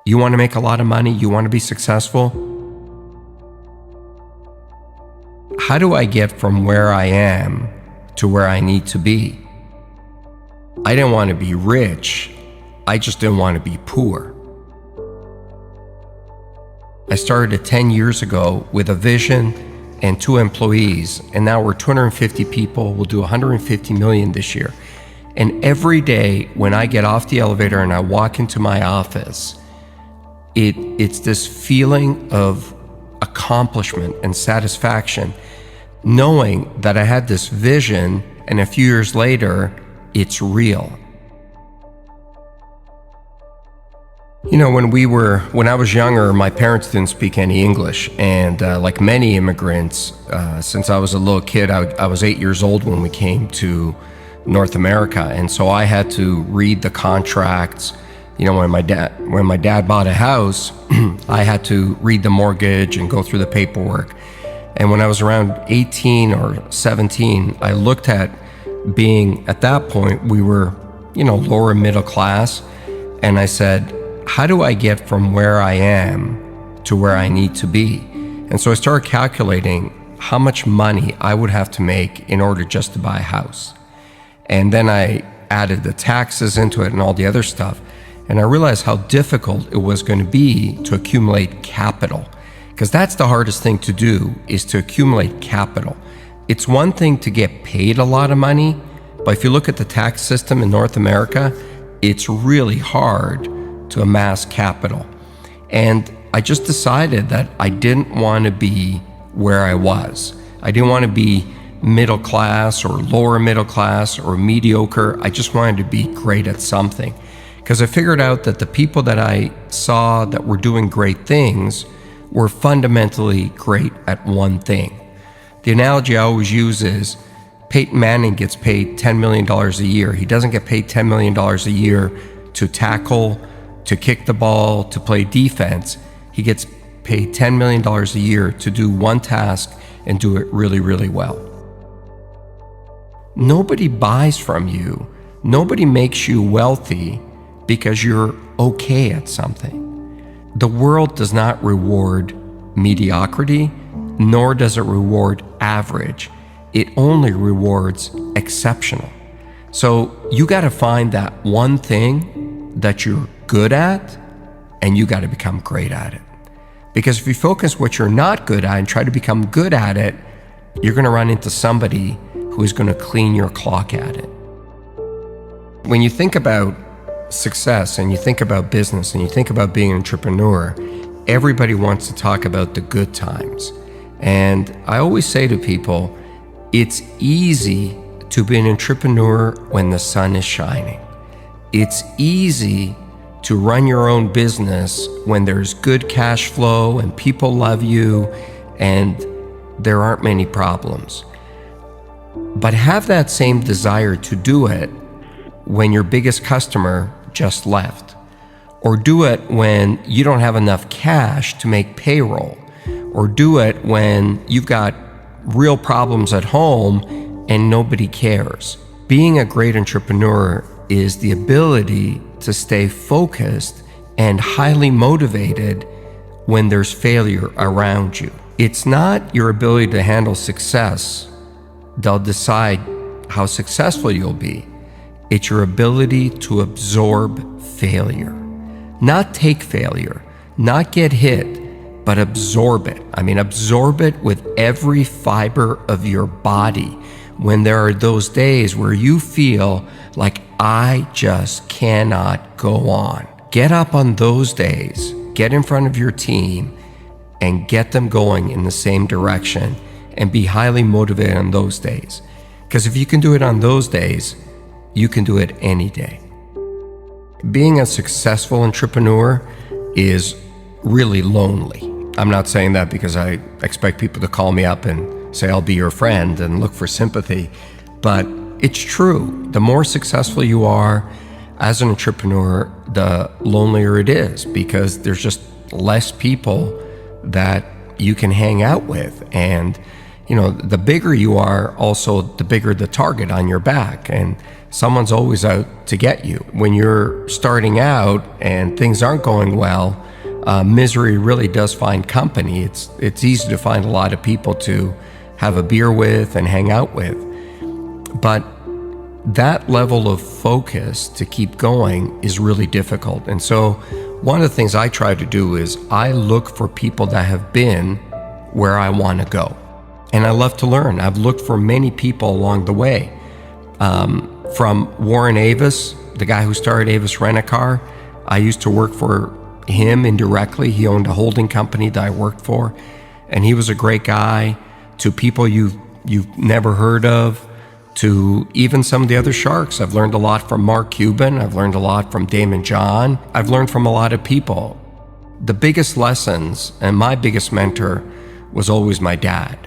You want to make a lot of money? You want to be successful? How do I get from where I am to where I need to be? I didn't want to be rich. I just didn't want to be poor. I started 10 years ago with a vision and 2 employees, and now we're 250 people. We'll do 150 million this year. And every day when I get off the elevator and I walk into my office, it's this feeling of accomplishment and satisfaction, knowing that I had this vision and a few years later, it's real. You know, when I was younger, my parents didn't speak any English. And like many immigrants, since I was a little kid, I was 8 years old when we came to North America. And so I had to read the contracts. You know, when my dad bought a house, I had to read the mortgage and go through the paperwork. And when I was around 18 or 17, I looked at being, at that point, we were, lower middle class. And I said, how do I get from where I am to where I need to be? And so I started calculating how much money I would have to make in order just to buy a house. And then I added the taxes into it and all the other stuff. And I realized how difficult it was going to be to accumulate capital, because that's the hardest thing to do, is to accumulate capital. It's one thing to get paid a lot of money, but if you look at the tax system in North America, it's really hard to amass capital. And I just decided that I didn't want to be where I was. I didn't want to be middle class or lower middle class or mediocre. I just wanted to be great at something. Because I figured out that the people that I saw that were doing great things were fundamentally great at one thing. The analogy I always use is Peyton Manning gets paid $10 million a year. He doesn't get paid $10 million a year to tackle, to kick the ball, to play defense. He gets paid $10 million a year to do one task and do it really, really well. Nobody buys from you. Nobody makes you wealthy because you're okay at something. The world does not reward mediocrity, nor does it reward average. It only rewards exceptional. So you got to find that one thing that you're good at, and you got to become great at it. Because if you focus what you're not good at and try to become good at it, you're going to run into somebody who is going to clean your clock at it. When you think about success and you think about business and you think about being an entrepreneur, everybody wants to talk about the good times. And I always say to people, it's easy to be an entrepreneur when the sun is shining. It's easy to run your own business when there's good cash flow and people love you and there aren't many problems. But have that same desire to do it when your biggest customer just left, or do it when you don't have enough cash to make payroll, or do it when you've got real problems at home and nobody cares. Being a great entrepreneur is the ability to stay focused and highly motivated when there's failure around you. It's not your ability to handle success that'll decide how successful you'll be. It's your ability to absorb failure. Not take failure, not get hit, but absorb it. I mean, absorb it with every fiber of your body. When there are those days where you feel like, I just cannot go on. Get up on those days, get in front of your team, and get them going in the same direction, and be highly motivated on those days. Because if you can do it on those days, you can do it any day. Being a successful entrepreneur is really lonely. I'm not saying that because I expect people to call me up and say, I'll be your friend and look for sympathy, but it's true. The more successful you are as an entrepreneur, the lonelier it is, because there's just less people that you can hang out with. And the bigger you are, also the bigger the target on your back, and someone's always out to get you. When you're starting out and things aren't going well, misery really does find company. It's easy to find a lot of people to have a beer with and hang out with. But that level of focus to keep going is really difficult. And so one of the things I try to do is I look for people that have been where I want to go. And I love to learn. I've looked for many people along the way. From Warren Avis, the guy who started Avis Rent-A-Car, I used to work for him indirectly. He owned a holding company that I worked for, and he was a great guy. To people you've never heard of, to even some of the other sharks. I've learned a lot from Mark Cuban. I've learned a lot from Daymond John. I've learned from a lot of people. The biggest lessons, and my biggest mentor, was always my dad,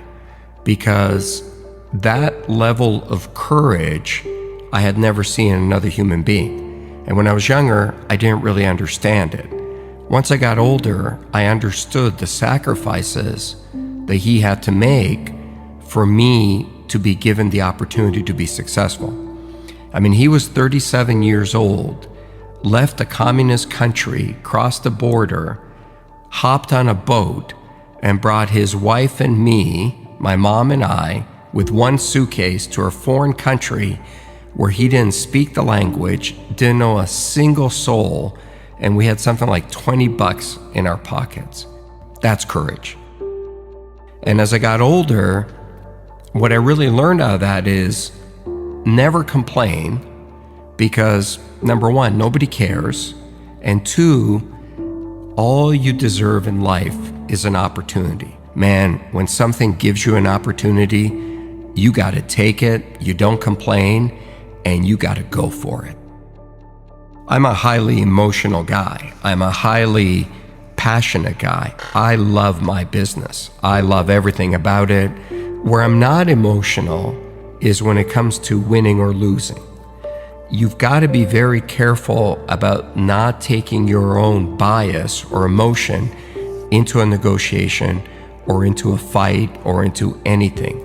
because that level of courage I had never seen in another human being. And when I was younger, I didn't really understand it. Once I got older, I understood the sacrifices that he had to make for me to be given the opportunity to be successful. I mean, he was 37 years old, left a communist country, crossed the border, hopped on a boat, and brought his wife and me, my mom and I, with one suitcase to a foreign country where he didn't speak the language, didn't know a single soul, and we had something like $20 in our pockets. That's courage. And as I got older, what I really learned out of that is never complain, because number one, nobody cares, and two, all you deserve in life is an opportunity. Man, when something gives you an opportunity, you got to take it, you don't complain, and you got to go for it. I'm a highly emotional guy. I'm a highly passionate guy. I love my business. I love everything about it. Where I'm not emotional is when it comes to winning or losing. You've got to be very careful about not taking your own bias or emotion into a negotiation or into a fight or into anything,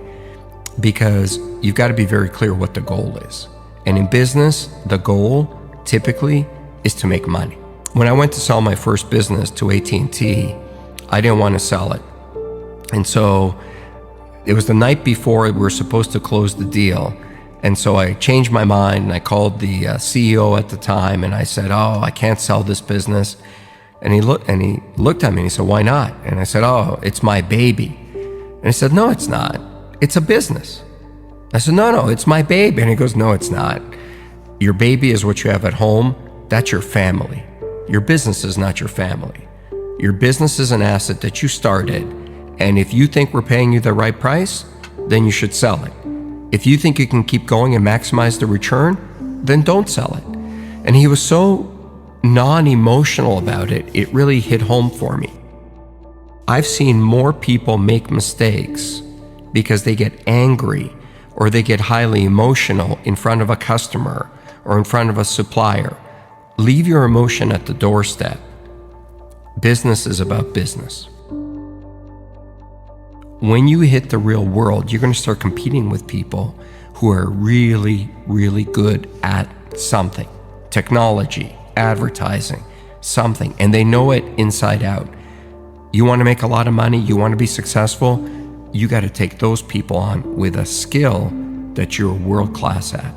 because you've got to be very clear what the goal is. And in business, the goal typically is to make money. When I went to sell my first business to AT&T, I didn't want to sell it. And so it was the night before we were supposed to close the deal. And so I changed my mind, and I called the CEO at the time, and I said, "Oh, I can't sell this business." And he looked at me and he said, "Why not?" And I said, "Oh, it's my baby." And he said, "No, it's not. It's a business." I said, No, it's my baby." And he goes, "No, it's not. Your baby is what you have at home. That's your family. Your business is not your family. Your business is an asset that you started. And if you think we're paying you the right price, then you should sell it. If you think you can keep going and maximize the return, then don't sell it." And he was so non-emotional about it, it really hit home for me. I've seen more people make mistakes because they get angry or they get highly emotional in front of a customer or in front of a supplier. Leave your emotion at the doorstep. Business is about business. When you hit the real world, you're going to start competing with people who are really, really good at something. Technology, advertising, something, and they know it inside out. You want to make a lot of money, you want to be successful, you got to take those people on with a skill that you're world-class at.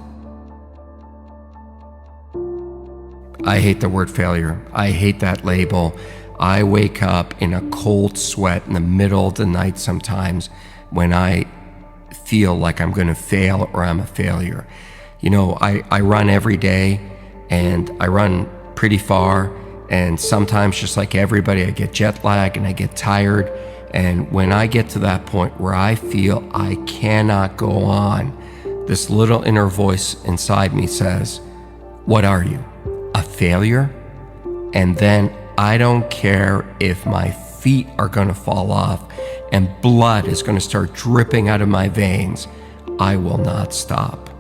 I hate the word failure. I hate that label. I wake up in a cold sweat in the middle of the night sometimes when I feel like I'm going to fail or I'm a failure. I run every day, and I run pretty far, and sometimes, just like everybody, I get jet lag and I get tired. And when I get to that point where I feel I cannot go on, this little inner voice inside me says, "What are you, a failure?" And then I don't care if my feet are going to fall off and blood is going to start dripping out of my veins. I will not stop.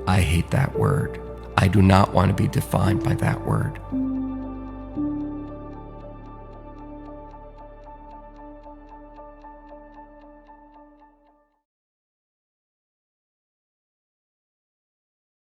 I hate that word. I do not want to be defined by that word.